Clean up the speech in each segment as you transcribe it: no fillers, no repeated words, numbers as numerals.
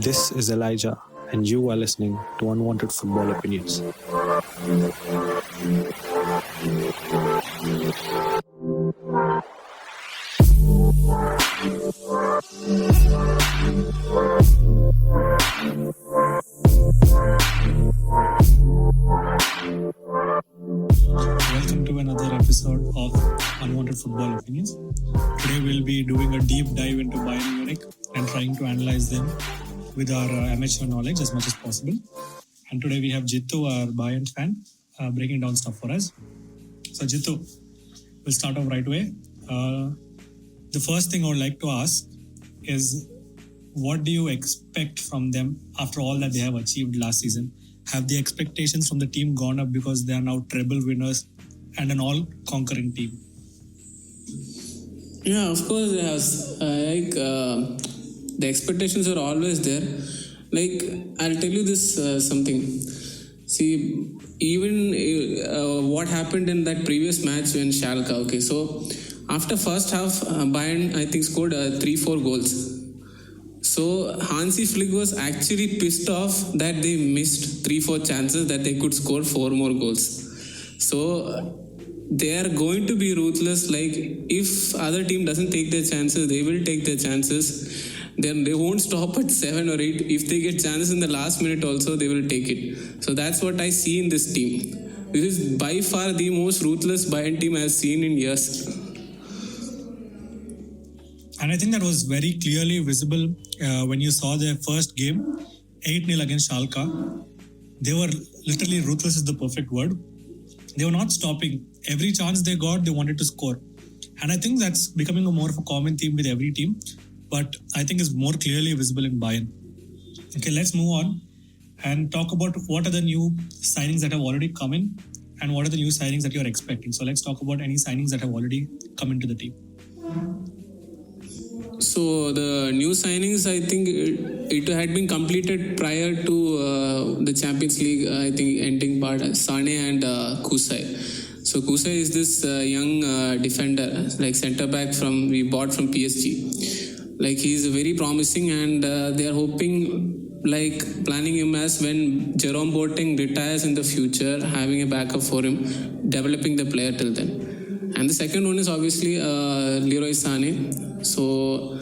This is Elijah, and you are listening to Unwanted Football Opinions. Welcome to another episode of Unwanted Football Opinions. Today we'll be doing a deep dive into Bayern Munich and trying to analyze them with our amateur knowledge as much as possible. And today we have Jithu, our Bayern fan, breaking down stuff for us. So Jithu, we'll start off right away. The first thing I would like to ask is, what do you expect from them after all that they have achieved last season? Have the expectations from the team gone up because they are now treble winners and an all-conquering team? Yeah, of course it has. The expectations are always there. I'll tell you this something. See, even what happened in that previous match when Schalke. Okay, so after first half, Bayern I think scored 3-4 goals. So Hansi Flick was actually pissed off that they missed 3-4 chances that they could score 4 more goals. So they are going to be ruthless. If other team doesn't take their chances, they will take their chances. Then they won't stop at 7 or 8. If they get chances in the last minute also, they will take it. So that's what I see in this team. This is by far the most ruthless Bayern team I have seen in years. And I think that was very clearly visible when you saw their first game, 8-0 against Schalke. They were literally ruthless is the perfect word. They were not stopping. Every chance they got, they wanted to score. And I think that's becoming more of a common theme with every team. But I think it's more clearly visible in Bayern. Okay, let's move on and talk about what are the new signings that have already come in and what are the new signings that you're expecting. So let's talk about any signings that have already come into the team. So the new signings, I think it had been completed prior to the Champions League, I think, ending part, Sane and Kusai. So Kusai is this young defender, centre back we bought from PSG. He's very promising, and they are hoping, planning him as when Jerome Boateng retires in the future, having a backup for him, developing the player till then. And the second one is obviously Leroy Sane. So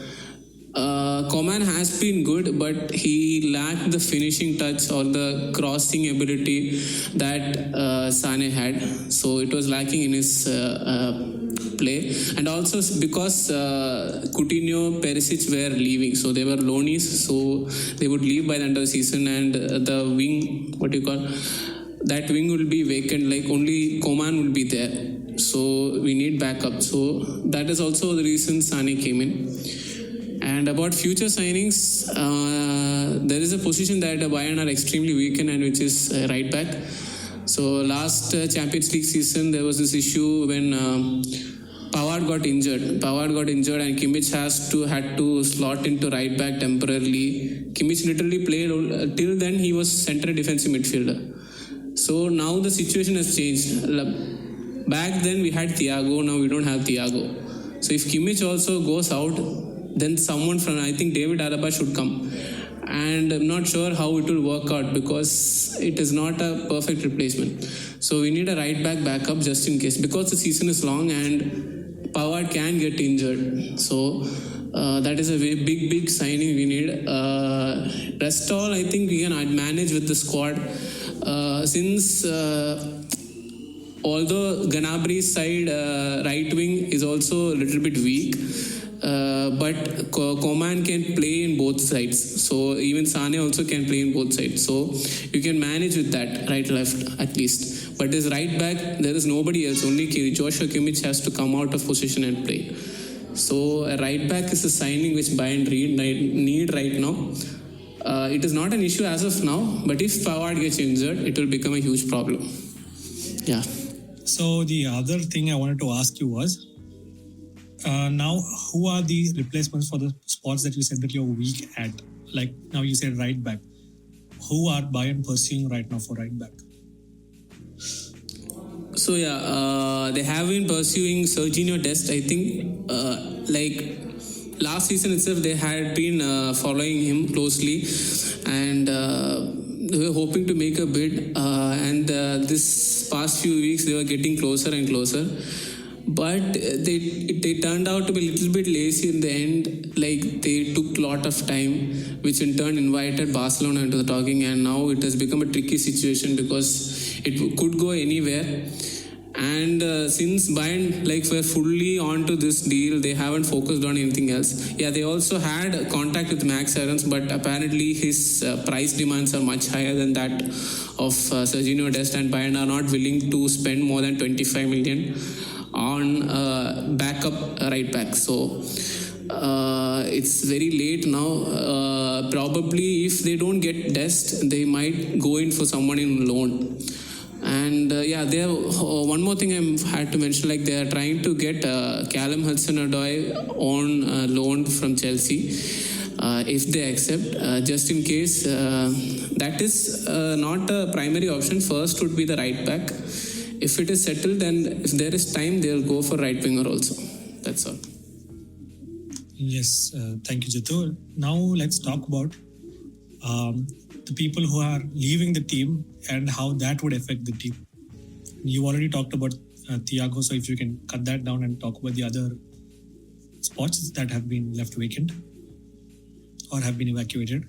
Coman has been good, but he lacked the finishing touch or the crossing ability that Sane had. So it was lacking in his play. And also because Coutinho, Perisic were leaving. So they were loanies. So they would leave by the end of the season, and the wing, that wing will be vacant. Only Coman will be there. So we need backup. So that is also the reason Sane came in. And about future signings, there is a position that Bayern are extremely weak in, and which is right back. So last Champions League season, there was this issue when Pavard got injured. And Kimmich had to slot into right back temporarily. Kimmich literally played till then he was central defensive midfielder. So now the situation has changed. Back then we had Thiago, now we don't have Thiago. So if Kimmich also goes out, then someone from, I think David Alaba should come. And I'm not sure how it will work out because it is not a perfect replacement. So we need a right back backup just in case, because the season is long and Pavard can get injured. So that is a very big signing we need. Rest all, I think we can manage with the squad. Since although Gnabri's side right wing is also a little bit weak, but Coman can play in both sides. So even Sane also can play in both sides. So you can manage with that, right, left at least. But as right back, there is nobody else. Only Joshua Kimmich has to come out of position and play. So a right back is a signing which Bayern need right now. It is not an issue as of now, but if Pavard gets injured, it will become a huge problem. Yeah. So the other thing I wanted to ask you was, now who are the replacements for the spots that you said that you're weak at? Now you said right back. Who are Bayern pursuing right now for right back? So they have been pursuing Serginho Dest, I think. last season itself they had been following him closely, and they were hoping to make a bid. And this past few weeks they were getting closer and closer. But they turned out to be a little bit lazy in the end. Like they took a lot of time, which in turn invited Barcelona into the talking, and now it has become a tricky situation because it could go anywhere. And since Bayern were fully onto this deal, they haven't focused on anything else. Yeah, they also had contact with Max Aarons, but apparently his price demands are much higher than that of Serginho Dest, and Bayern are not willing to spend more than 25 million on backup right back. So it's very late now. Probably if they don't get Dest, they might go in for someone in loan. And they have one more thing I had to mention. Like they are trying to get Callum Hudson-Odoi on loan from Chelsea. If they accept, just in case that is not a primary option. First would be the right back. If it is settled, then if there is time, they'll go for right winger also. That's all. Yes, thank you, Jithu. Now let's talk about the people who are leaving the team and how that would affect the team. You already talked about Thiago, so if you can cut that down and talk about the other spots that have been left vacant or have been evacuated.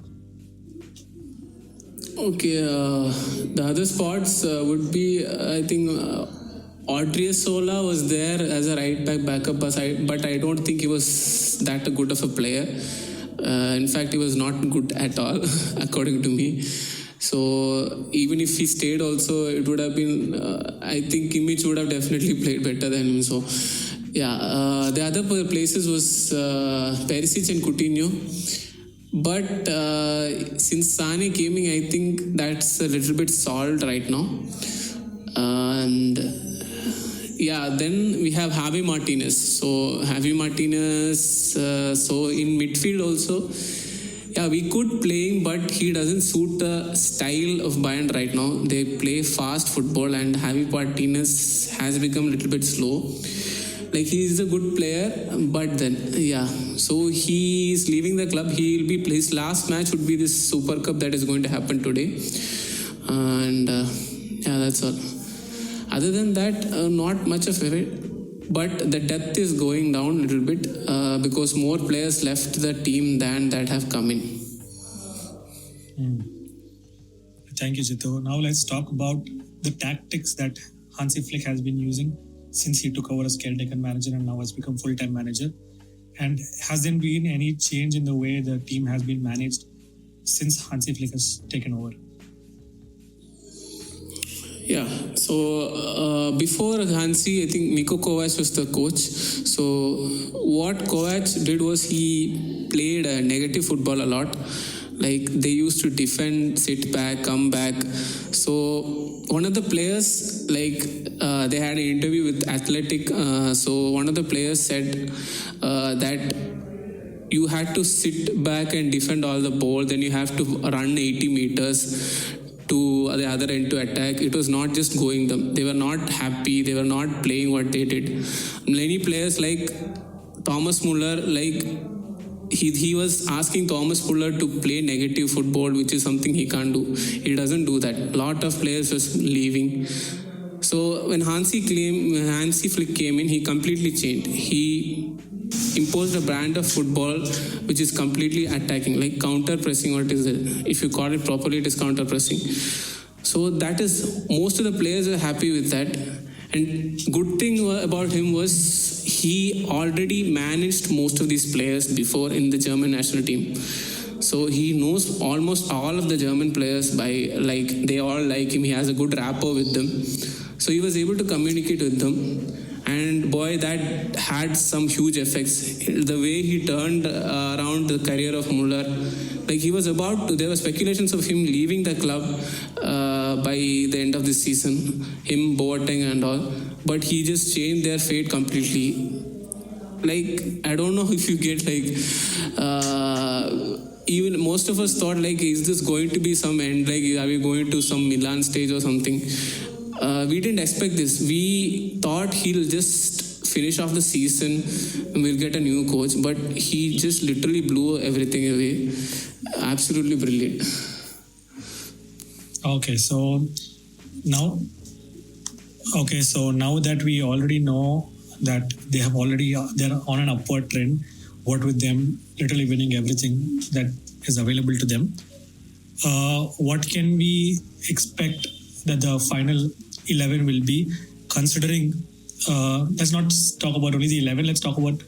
Okay, the other spots would be, I think, Odriozola was there as a right back backup, but I don't think he was that good of a player. In fact, he was not good at all, according to me. So even if he stayed also, it would have been, I think Kimmich would have definitely played better than him. So yeah, the other places was Perisic and Coutinho. But since Sane came in, I think that's a little bit solved right now. And then we have Javi Martinez. So Javi Martinez, so in midfield also, we could play him, but he doesn't suit the style of Bayern right now. They play fast football, and Javi Martinez has become a little bit slow. Like he is a good player, but then so he is leaving the club. His last match would be this Super Cup that is going to happen today, and that's all. Other than that, not much of it, but the depth is going down a little bit because more players left the team than that have come in. Thank you, Jithu. Now let's talk about the tactics that Hansi Flick has been using since he took over as caretaker manager and now has become full-time manager. And has there been any change in the way the team has been managed since Hansi Flick has taken over? Yeah, so before Hansi, I think Niko Kovac was the coach. So what Kovac did was he played negative football a lot. Like they used to defend, sit back, come back. So one of the players, they had an interview with Athletic. So one of the players said that you had to sit back and defend all the ball. Then you have to run 80 meters to the other end to attack. It was not just going them. They were not happy. They were not playing what they did. Many players like Thomas Muller, he was asking Thomas Muller to play negative football, which is something he can't do. He doesn't do that. A lot of players was leaving. So when Hansi Flick came in, he completely changed. He imposed a brand of football which is completely attacking, like counter pressing. What is it? If you call it properly, it is counter pressing. So that is, most of the players are happy with that. And good thing about him was he already managed most of these players before in the German national team. So he knows almost all of the German players they all like him. He has a good rapport with them. So he was able to communicate with them. And boy, that had some huge effects. The way he turned around the career of Muller, there were speculations of him leaving the club by the end of this season, him, Boateng and all. But he just changed their fate completely. I don't know if you get even most of us thought is this going to be some end? Are we going to some Milan stage or something? We didn't expect this. We thought he'll just finish off the season, we'll get a new coach. But he just literally blew everything away. Absolutely brilliant. Okay, so now that we already know that they're on an upward trend, what with them literally winning everything that is available to them, what can we expect that the final 11 will be, considering let's not talk about only the 11, let's talk about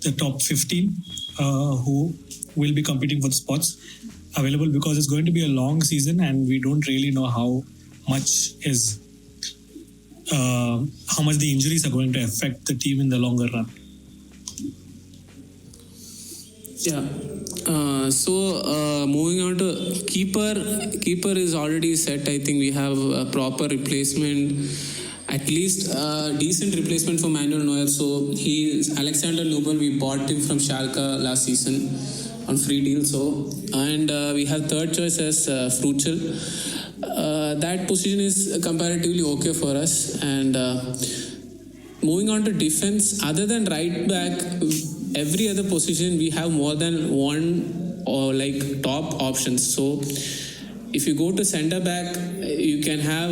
the top 15 who will be competing for the spots available, because it's going to be a long season and we don't really know how much the injuries are going to affect the team in the longer run. Yeah. Moving on to keeper. Keeper is already set. I think we have a proper replacement, at least a decent replacement for Manuel Neuer. So he is Alexander Nubel. We bought him from Schalke last season on free deal. And we have third choice as Fruchel. That position is comparatively okay for us. And moving on to defense, other than right back, every other position we have more than one or like top options. So if you go to centre back, you can have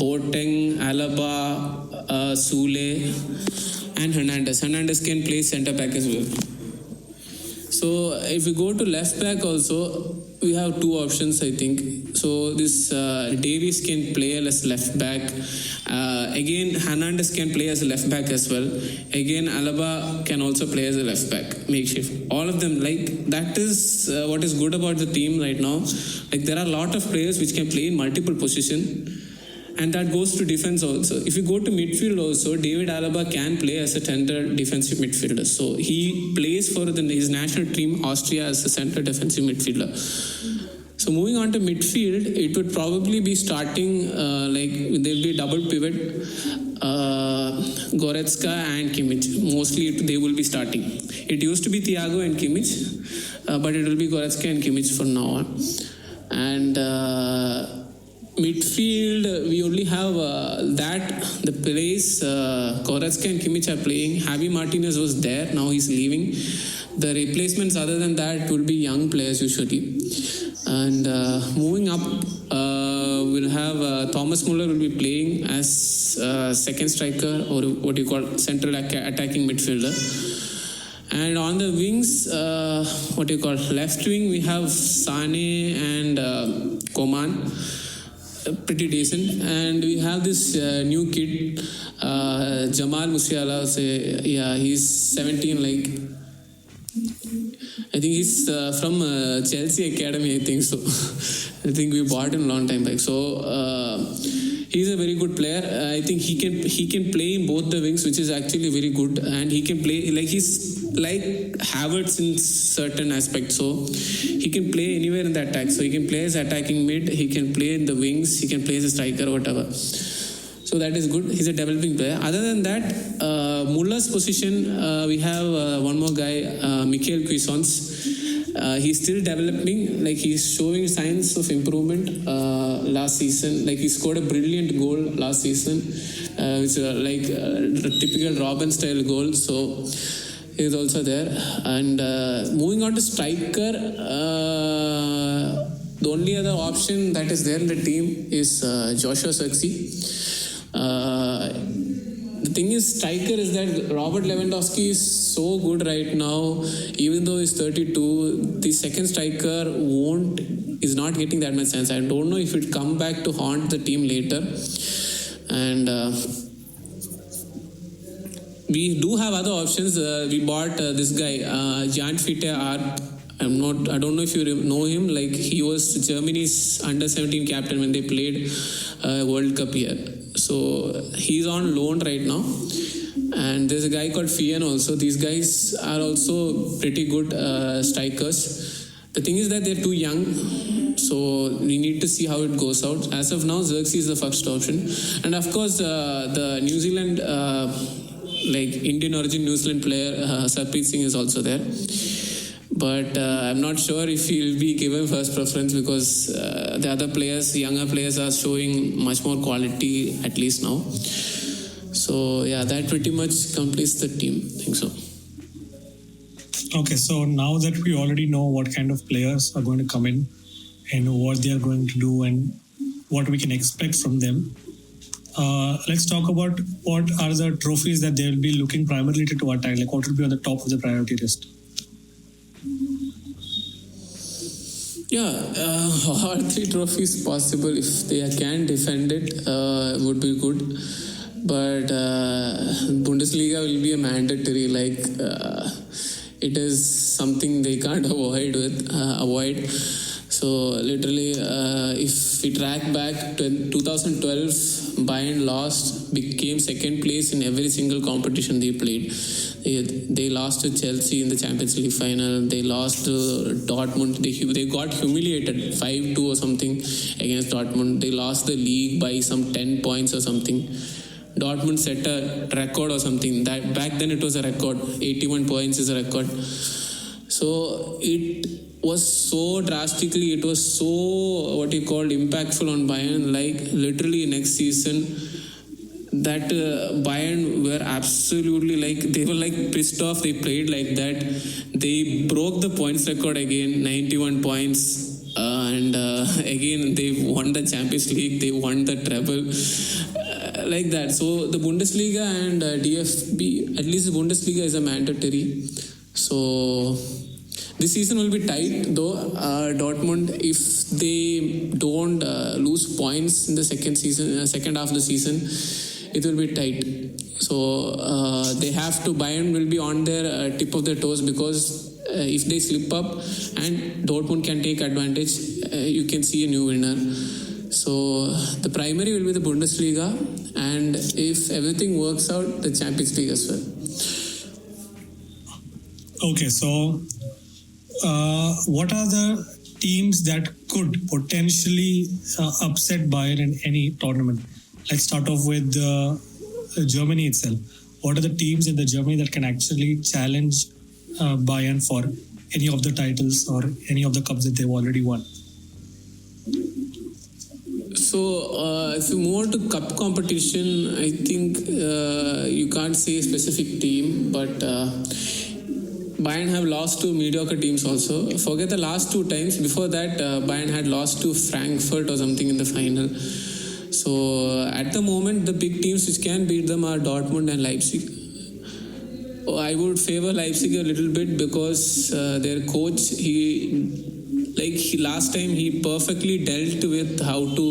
Boateng, Alaba, Sule and Hernandez. Hernandez can play centre back as well. So if you go to left back also, we have two options, I think. So this Davies can play as left back. Again, Hernandez can play as a left back as well. Again, Alaba can also play as a left back, makeshift. All of them, like, that is what is good about the team right now. Like, there are a lot of players which can play in multiple positions. And that goes to defense also. If you go to midfield also, David Alaba can play as a center defensive midfielder. So he plays for his national team, Austria, as a center defensive midfielder. So moving on to midfield, it would probably be starting, there'll be double pivot, Goretzka and Kimmich. Mostly they will be starting. It used to be Thiago and Kimmich, but it will be Goretzka and Kimmich from now on. And midfield, we only have the place Goretzka and Kimmich are playing. Javi Martinez was there, now he's leaving. The replacements other than that will be young players usually. And moving up, we'll have Thomas Muller will be playing as second striker, or what you call central attacking midfielder. And on the wings, left wing, we have Sane and Coman. Pretty decent. And we have this new kid, Jamal Musiala. He's 17, I think he's from Chelsea Academy, I think so. I think we bought him a long time back. So he's a very good player. I think he can play in both the wings, which is actually very good. And he can play, he's like Havertz in certain aspects. So he can play anywhere in the attack. So he can play as attacking mid, he can play in the wings, he can play as a striker, whatever. So that is good. He's a developing player. Other than that, Muller's position, we have one more guy, Michael Cuisance. He's still developing. He's showing signs of improvement last season. He scored a brilliant goal last season, which a typical Robben style goal. So he's also there. And moving on to striker, the only other option that is there in the team is Joshua Zirkzee. The thing is, striker is that Robert Lewandowski is so good right now. Even though he's 32, the second striker is not getting that much chance. I don't know if it come back to haunt the team later. And we do have other options. We bought this guy, Jan Fiete Art. I don't know if you know him. He was Germany's under-17 captain when they played World Cup here. So he's on loan right now. And there's a guy called Fien also. These guys are also pretty good strikers. The thing is that they're too young. So we need to see how it goes out. As of now, Zirkzee is the first option. And of course, the New Zealand, Indian origin New Zealand player, Sarpreet Singh is also there. But I'm not sure if he'll be given first preference, because the other players, younger players, are showing much more quality, at least now. So yeah, that pretty much completes the team. I think so. Okay, so now that we already know what kind of players are going to come in and what they are going to do and what we can expect from them, let's talk about what are the trophies that they will be looking primarily to attack. Like, what will be on the top of the priority list? Yeah, all 3 trophies possible. If they can defend it, would be good. But Bundesliga will be a mandatory. Like it is something they can't avoid. So literally, if we track back to 2012, Bayern became second place in every single competition they played. They lost to Chelsea in the Champions League final. They lost to Dortmund. They got humiliated 5-2 or something against Dortmund. They lost the league by some 10 points or something. Dortmund set a record or something. That back then it was a record. 81 points is a record. So it was so drastically, it was so impactful on Bayern. Like literally next season, that Bayern were absolutely they were pissed off. They played like that. They broke the points record again, 91 points. And again, they won the Champions League. They won the treble. Like that. So the Bundesliga and DFB, at least the Bundesliga is a mandatory. So this season will be tight though. Dortmund, if they don't lose points in the second half of the season, it will be tight. So Bayern will be on their tip of their toes, because if they slip up and Dortmund can take advantage, you can see a new winner. So the primary will be the Bundesliga, and if everything works out, the Champions League as well. Okay, so what are the teams that could potentially upset Bayern in any tournament? Let's start off with Germany itself. What are the teams in the Germany that can actually challenge Bayern for any of the titles or any of the cups that they've already won? So, if you move on to cup competition, I think you can't say a specific team, but Bayern have lost to mediocre teams also. Forget the last 2 times. Before that, Bayern had lost to Frankfurt or something in the final. So, at the moment, the big teams which can beat them are Dortmund and Leipzig. I would favor Leipzig a little bit, because their coach, last time he perfectly dealt with how to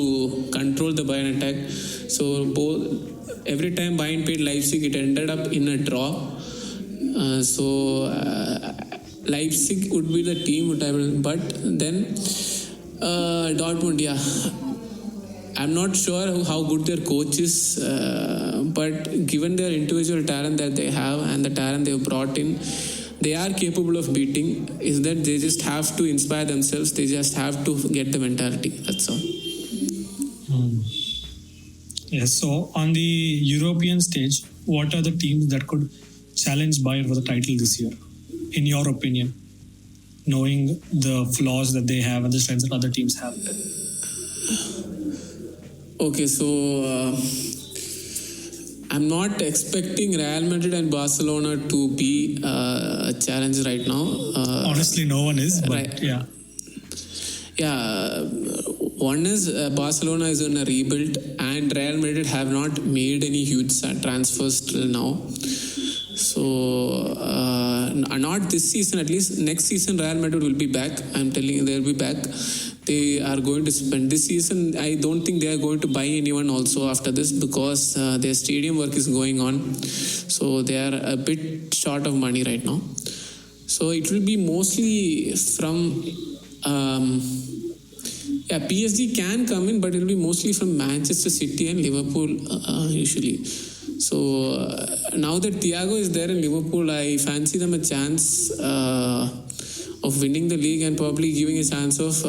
control the Bayern attack. So every time Bayern played Leipzig, it ended up in a draw. Leipzig would be the team which I will, but then Dortmund, yeah. I'm not sure how good their coach is, but given their individual talent that they have and the talent they've brought in, they are capable of beating. Is that they just have to inspire themselves. They just have to get the mentality. That's all. Yes. So on the European stage, what are the teams that could challenge Bayern for the title this year, in your opinion, knowing the flaws that they have and the strengths that other teams have? Okay, so I'm not expecting Real Madrid and Barcelona to be a challenge right now. Honestly, no one is, but right. Yeah. Yeah, one is Barcelona is in a rebuild, and Real Madrid have not made any huge transfers till now. So, not this season, at least next season, Real Madrid will be back. I'm telling you, they'll be back. They are going to spend this season. I don't think they are going to buy anyone also after this, because their stadium work is going on. So they are a bit short of money right now. So it will be mostly from PSG can come in, but it will be mostly from Manchester City and Liverpool usually. So now that Thiago is there in Liverpool, I fancy them a chance of winning the league and probably giving a chance of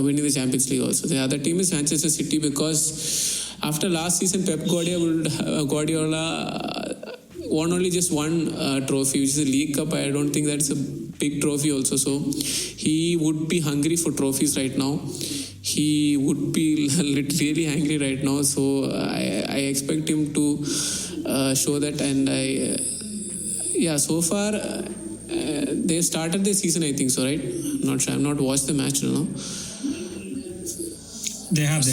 winning the Champions League also. The other team is Manchester City, because after last season, Pep Guardiola won only just one trophy, which is a League Cup. I don't think that's a big trophy also. So he would be hungry for trophies right now. He would be really angry right now. So I expect him to show that. And so far they've started the season, I think so, right? I'm not sure. I've not watched the match now. They have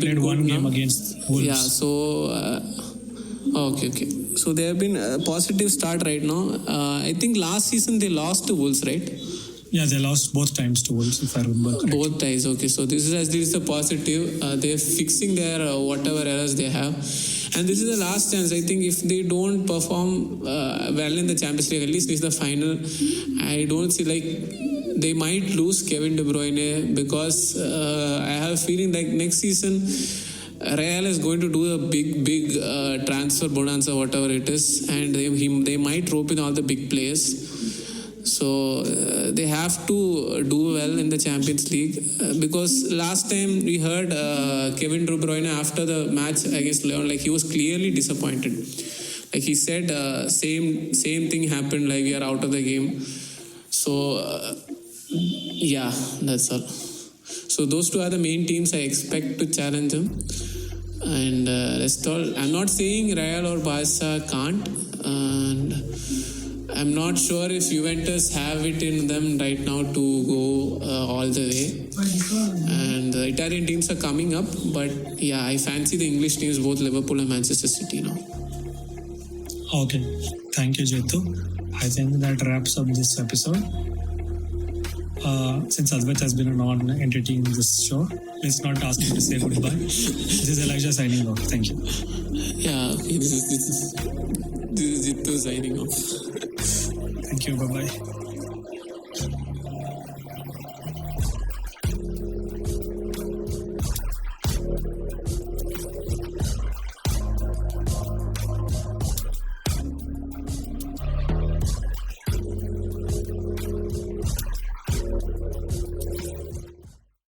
played one game against Wolves. Yeah, so okay. So they have been a positive start right now. I think last season they lost to Wolves, right? Yeah, they lost both times to Wolves, if I remember correctly. Both times, okay. So this is a positive. They're fixing their whatever errors they have. And this is the last chance. I think if they don't perform well in the Champions League, at least reach the final, I don't see they might lose Kevin De Bruyne, because I have a feeling like next season Real is going to do a big transfer bonanza, whatever it is, and they might rope in all the big players. So they have to do well in the Champions League, because last time we heard Kevin De Bruyne after the match against Lyon, he was clearly disappointed. He said same thing happened, we are out of the game. So that's all. So those two are the main teams I expect to challenge them. And rest all, I'm not saying Real or Barca can't, and I'm not sure if Juventus have it in them right now to go all the way. And the Italian teams are coming up, but I fancy the English teams, both Liverpool and Manchester City now. Okay, thank you, Jithu. I think that wraps up this episode. Since Advait has been a non-entity in this show, let's not ask him to say goodbye. This is Elijah signing off. Thank you. Yeah, okay, this is Jithu signing off. Thank you. Bye-bye.